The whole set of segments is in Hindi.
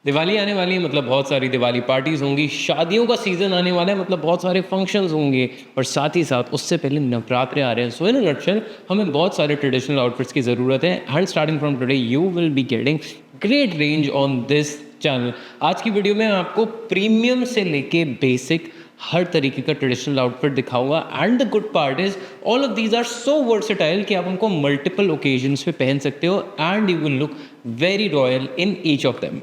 दिवाली आने वाली है मतलब बहुत सारी दिवाली पार्टीज़ होंगी, शादियों का सीज़न आने वाला है मतलब बहुत सारे फंक्शंस होंगे और साथ ही साथ उससे पहले नवरात्रे आ रहे हैं। सो इन अ नटशेल हमें बहुत सारे ट्रेडिशनल आउटफिट्स की ज़रूरत है and starting from today you will be getting great range on this channel. आज की वीडियो में आपको प्रीमियम से लेके बेसिक हर तरीके का ट्रेडिशनल आउटफिट दिखाऊंगा and the good part is all of these are so versatile कि आप उनको मल्टीपल ओकेजन्स पे पहन सकते हो and you will look very royal in each of them.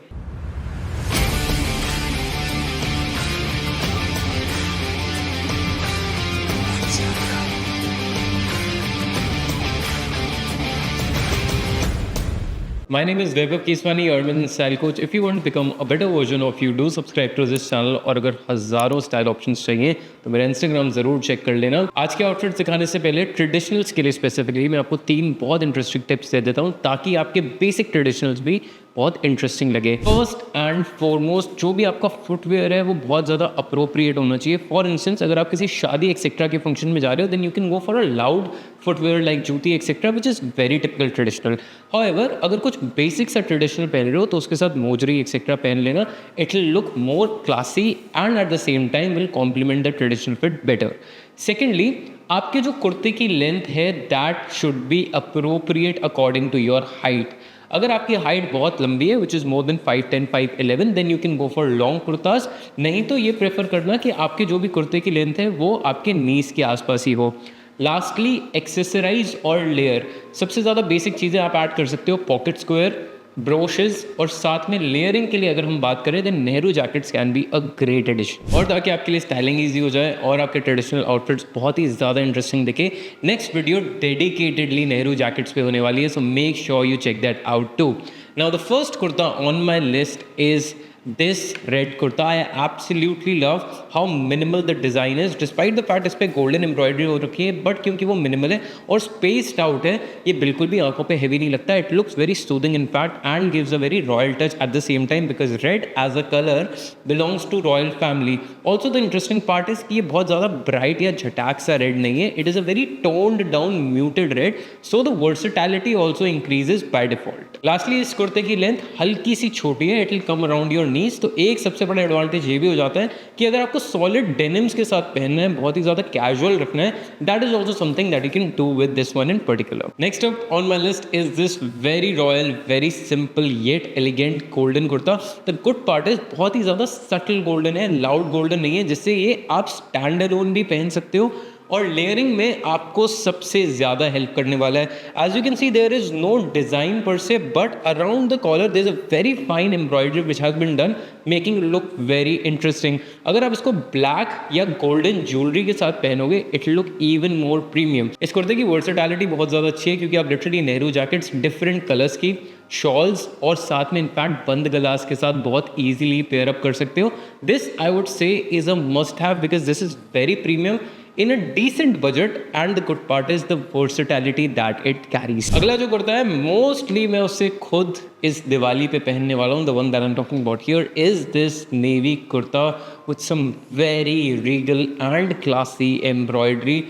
My name is Vaibhav Keswani, urban style coach. If you want to become a better version of you, do subscribe to this channel. और अगर हज़ारों स्टाइल ऑप्शंस चाहिए तो मेरा इंस्टाग्राम ज़रूर चेक कर लेना। आज के आउटफिट दिखाने से पहले ट्रेडिशनल्स के लिए स्पेसिफिकली मैं आपको 3 बहुत इंटरेस्टिंग टिप्स दे देता हूँ ताकि आपके बेसिक ट्रेडिशनल्स भी बहुत इंटरेस्टिंग लगे। फर्स्ट एंड फॉरमोस्ट जो भी आपका फुटवेयर है वो बहुत ज़्यादा अप्रोप्रिएट होना चाहिए। फॉर इंस्टेंस अगर आप किसी शादी एक्सेट्रा के फंक्शन में जा रहे हो then you can go for a loud footwear like jutti etcetera which is very typical traditional. However अगर कुछ बेसिक सा ट्रेडिशनल पहन रहे हो तो उसके साथ मोजरी एक्सेट्रा पहन लेना। It will look more classy and at the same time will complement the traditional fit better. Secondly आपके जो कुर्ते की लेंथ है that should be appropriate according to your height. अगर आपकी हाइट बहुत लंबी है which is more than 5'10", 5'11", then you can go for long kurtas. नहीं तो ये प्रेफर करना कि आपके जो भी कुर्ते की लेंथ है वो आपके नीज के आसपास ही हो। लास्टली एक्सेसराइज और लेयर सबसे ज़्यादा बेसिक चीज़ें आप ऐड कर सकते हो। पॉकेट स्क्वायर, ब्रोशेज और साथ में लेयरिंग के लिए अगर हम बात करें then Nehru jackets can be a great addition. और ताकि आपके लिए स्टाइलिंग ईजी हो जाए और आपके ट्रेडिशनल आउटफिट्स बहुत ही ज़्यादा इंटरेस्टिंग दिखे, next video dedicatedly Nehru jackets पे होने वाली है, so make sure you check that out too. Now the first kurta on my list is this red kurta. I absolutely love how minimal the design is despite the fact इस पर गोल्डन एम्ब्रॉयडरी हो रखी है, बट क्योंकि वो मिनिमल है और स्पेस्ड आउट है ये बिल्कुल भी आंखों पे हेवी नहीं लगता। It looks very soothing in fact and gives a very royal touch at the same time because red as a colour belongs to royal family. Also the interesting part is कि ये बहुत ज़्यादा ब्राइट या झटाक सा रेड नहीं है। It is a very toned down muted red, so the versatility also increases by default. Lastly इस कुर्ते की लेंथ हल्की सी छोटी है, it will come around your knees. तो एक सबसे बड़ा एडवांटेज ये भी हो जाता है कि अगर आपको सॉलिड डेनिम्स के साथ पहनना है, बहुत ही ज़्यादा कैजुअल रखना है, that is also something that you can do with this one in particular. Next up on my list is this very royal very simple yet elegant golden kurta. The good part is बहुत ही ज़्यादा सटल गोल्डन है, लाउड गोल्डन नहीं है, जिससे ये आप स्टैंड अलोन भी पहन सकते हो और लेयरिंग में आपको सबसे ज़्यादा हेल्प करने वाला है। As you can see there is no design per se, but around the collar there is a very fine embroidery which has been done making look very interesting. अगर आप इसको ब्लैक या गोल्डन ज्वेलरी के साथ पहनोगे it look even more premium. इस कुर्ते की वर्सेटैलिटी बहुत ज़्यादा अच्छी है क्योंकि आप literally Nehru jackets different colours की, शॉल्स और साथ में इनफैक्ट बंद गलास के साथ बहुत ईजिली पेयर अप कर सकते हो। This I would say is a must have because this is very premium in a decent budget and the good part is the versatility that it carries। अगला जो कुर्ता है मोस्टली मैं उससे खुद इस दिवाली पे पहनने वाला हूँ। The one that I am talking about here is this navy kurta with some very regal and classy embroidery।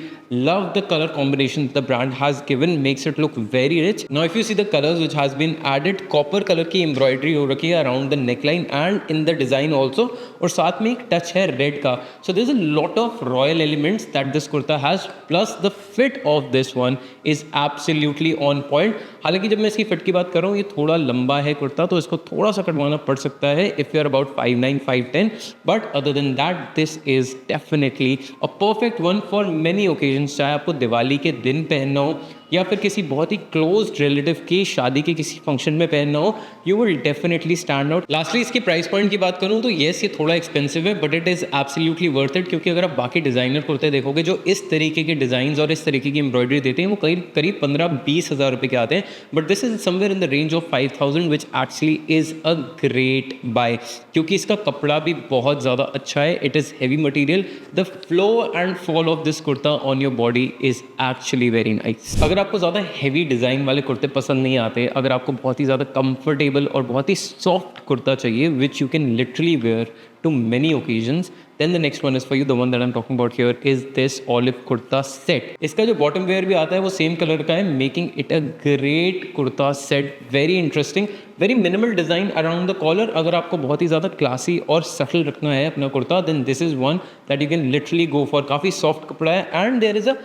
Love the color combination the brand has given, makes it look very rich। Now if you see the colors which has been added, copper color की embroidery हो रखी है around the neckline and in the design also, और साथ में एक touch है red का। So there's a lot of royal elements that this kurta has, plus the fit of this one is absolutely on point। हालांकि जब मैं इसकी फिट की बात कर रहा हूँ ये थोड़ा लंबा है कुर्ता तो इसको थोड़ा सा कटवाना पड़ सकता है if you are about 5'9", 5'10", but other than that this is definitely a perfect one for many occasions. चाहे आपको दिवाली के दिन पहनना हो या फिर किसी बहुत ही क्लोज रिलेटिव की शादी के किसी फंक्शन में पहनना हो, you will definitely stand out. Lastly इसकी प्राइस पॉइंट की बात करूँ तो येस ये थोड़ा एक्सपेंसिव है but it is absolutely worth it क्योंकि अगर आप बाकी डिज़ाइनर कुर्ते देखोगे जो इस तरीके के डिज़ाइंस और इस तरीके की एम्ब्रॉयडरी देते हैं वो करीब 15-20 हज़ार रुपये के आते हैं, but this is somewhere in the range of 5000 which actually is a great buy क्योंकि इसका कपड़ा भी बहुत ज़्यादा अच्छा है। It is heavy material. The flow and fall of this kurta on your body is actually very nice. अगर आपको ज़्यादा हेवी डिज़ाइन वाले कुर्ते पसंद नहीं आते, अगर आपको बहुत ही ज़्यादा कंफर्टेबल और बहुत ही सॉफ्ट कुर्ता चाहिए which you can literally wear to many occasions, then the next one is for you. The one that I'm talking about here is this olive kurta set. इसका जो बॉटम वेयर भी आता है वो सेम कलर का है, making it a great kurta set. Very interesting, very minimal design around the collar. अगर आपको बहुत ही ज़्यादा क्लासी और सटल रखना है अपना kurta, then this is one that you can literally go for. काफ़ी सॉफ्ट कपड़ा है and there is a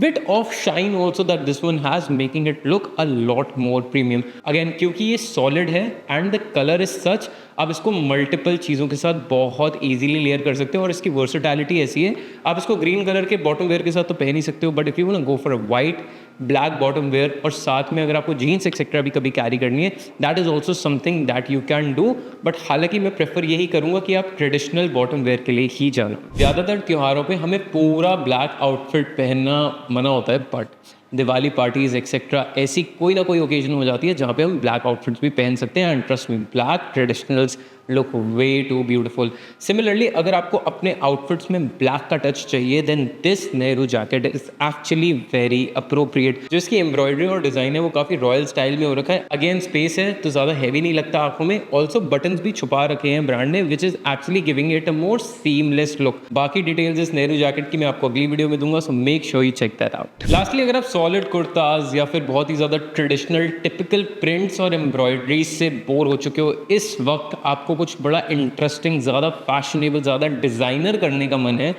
bit of shine also that this one has, making it look a lot more premium. Again, क्योंकि ये solid है and the color is such, आप इसको मल्टीपल चीज़ों के साथ बहुत ईजिली लेयर कर सकते हो और इसकी वर्सेटैलिटी ऐसी है. आप इसको ग्रीन कलर के बॉटम वेयर के साथ तो पहन ही सकते हो, but if you want go for a white black bottom wear और साथ में अगर आपको जीन्स एक्सेट्रा भी कभी कैरी करनी है, that is also something that you can do. But हालांकि मैं प्रेफर यही करूँगा कि आप ट्रेडिशनल बॉटम वेयर के लिए ही जाना. ज़्यादातर त्योहारों पर हमें पूरा ब्लैक आउटफिट पहनना मना होता है, बट दिवाली पार्टीज़ एक्सेट्रा ऐसी कोई ना कोई ओकेजन हो जाती है जहाँ पे हम ब्लैक आउटफिट्स भी पहन सकते हैं. And trust me, black traditionals look way too beautiful. Similarly अगर आपको अपने आउटफिट्स में ब्लैक का टच चाहिए, then this Nehru jacket is actually very appropriate. जो इसकी एम्ब्रॉयडरी और डिज़ाइन है वो काफ़ी रॉयल स्टाइल में हो रखा है. अगेन स्पेस है तो ज़्यादा हैवी नहीं लगता आंखों में. ऑल्सो बटन्स भी छुपा रखे हैं ब्रांड ने, which is actually giving it a more seamless look. बाकी डिटेल्स इस नेहरू जैकेट की मैं आपको अगली वीडियो में दूंगा, so make sure you check that out. Lastly, अगर आप सॉलिड कुर्ताज या फिर बहुत ही ज़्यादा ट्रेडिशनल टिपिकल प्रिंट्स और एम्ब्रॉयडरी से बोर हो चुके हो, इस वक्त आपको कुछ बड़ा इंटरेस्टिंग, ज़्यादा फैशनेबल, ज़्यादा डिज़ाइनर करने का मन है,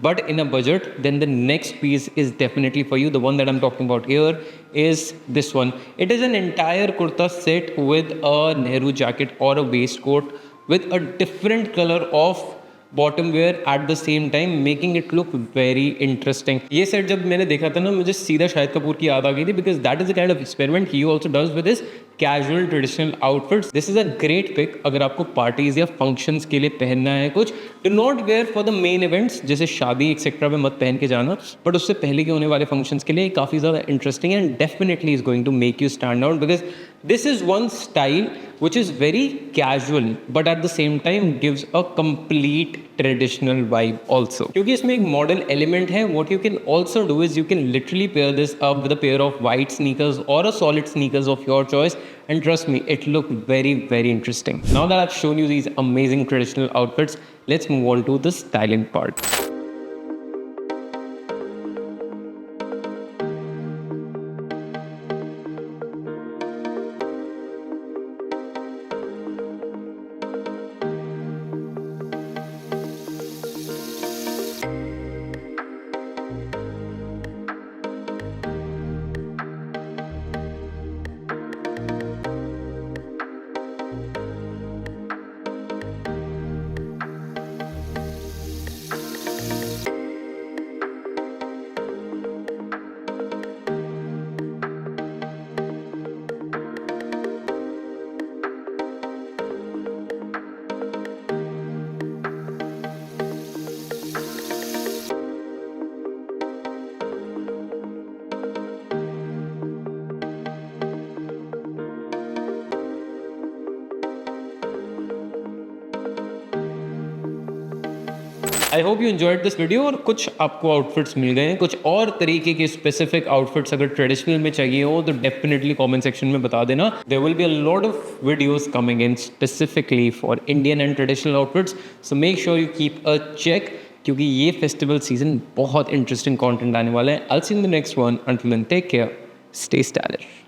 but in a budget, then the next piece is definitely for you. The one that I'm talking about here is this one. It is an entire kurta set with a Nehru jacket or a waistcoat with a different color of bottom wear eight the same time, making it look very interesting. ये सेट जब मैंने देखा था ना, मुझे सीधा शाहिद कपूर की याद आ गई थी, because that is a kind of experiment he also does with his casual traditional outfits. This is a great pick अगर आपको पार्टीज या फंक्शंस के लिए पहनना है कुछ. Do not wear for the main events, जैसे शादी एक्सेट्रा में मत पहन के जाना, बट उससे पहले के होने वाले फंक्शंस के लिए काफ़ी ज़्यादा interesting and definitely is going to make you stand out, because this is one style which is very casual but at the same time gives a complete traditional vibe also. क्योंकि इसमें एक modern element है, what you can also do is you can literally pair this up with a pair of white sneakers or a solid sneakers of your choice, and trust me, it look very very interesting. Now that I've shown you these amazing traditional outfits, let's move on to the styling part. I hope you enjoyed this video. और कुछ आपको आउटफिट्स मिल गए हैं, कुछ और तरीके के स्पेसिफिक आउटफिट्स अगर ट्रेडिशनल में चाहिए हो तो डेफिनेटली कमेंट सेक्शन में बता देना. There will be a lot of videos coming in specifically for Indian and traditional outfits, so make sure you keep a check, क्योंकि ये फेस्टिवल सीजन बहुत इंटरेस्टिंग कंटेंट आने वाला है. I will see you in the next one. Until then take care, stay stylish.